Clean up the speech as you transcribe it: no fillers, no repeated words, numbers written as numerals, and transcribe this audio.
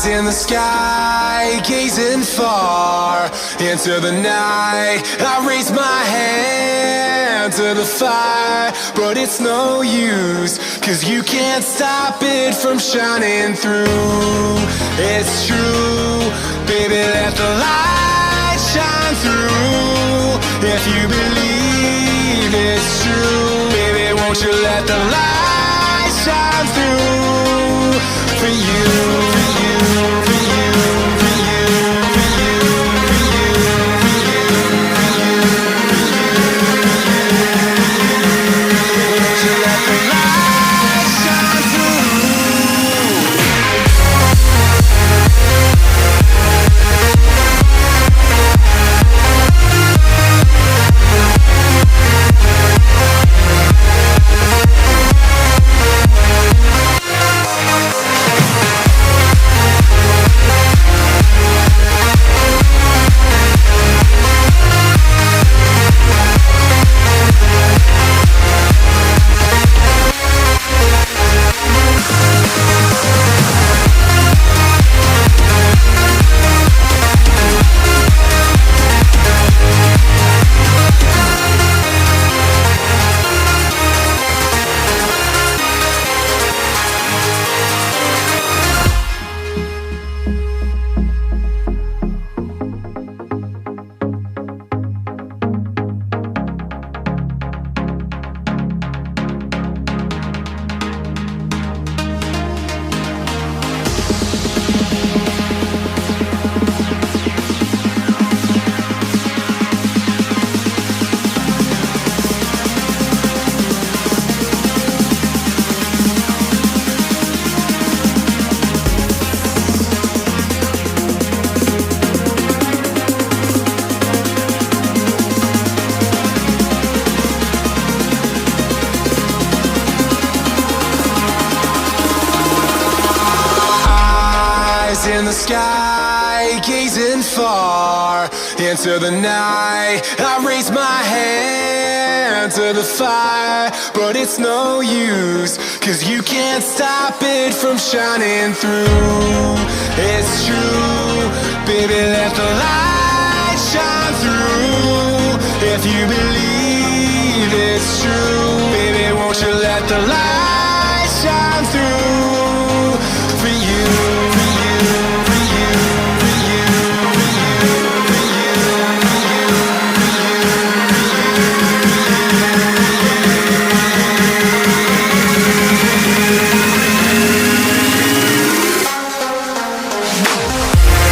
In the sky, gazing far into the night, I raise my hand to the fire, but it's no use, 'cause you can't stop it from shining through. It's true, baby, let the light shine through. If you believe it's true, baby, won't you let the light shine through for you, for you, for you, for you, for you, for you, for you, for you, won't you let the light shine through? In the sky, gazing far into the night, I raise my hand to the fire, but it's no use, 'cause you can't stop it from shining through. It's true, baby, let the light shine through. If you believe it's true,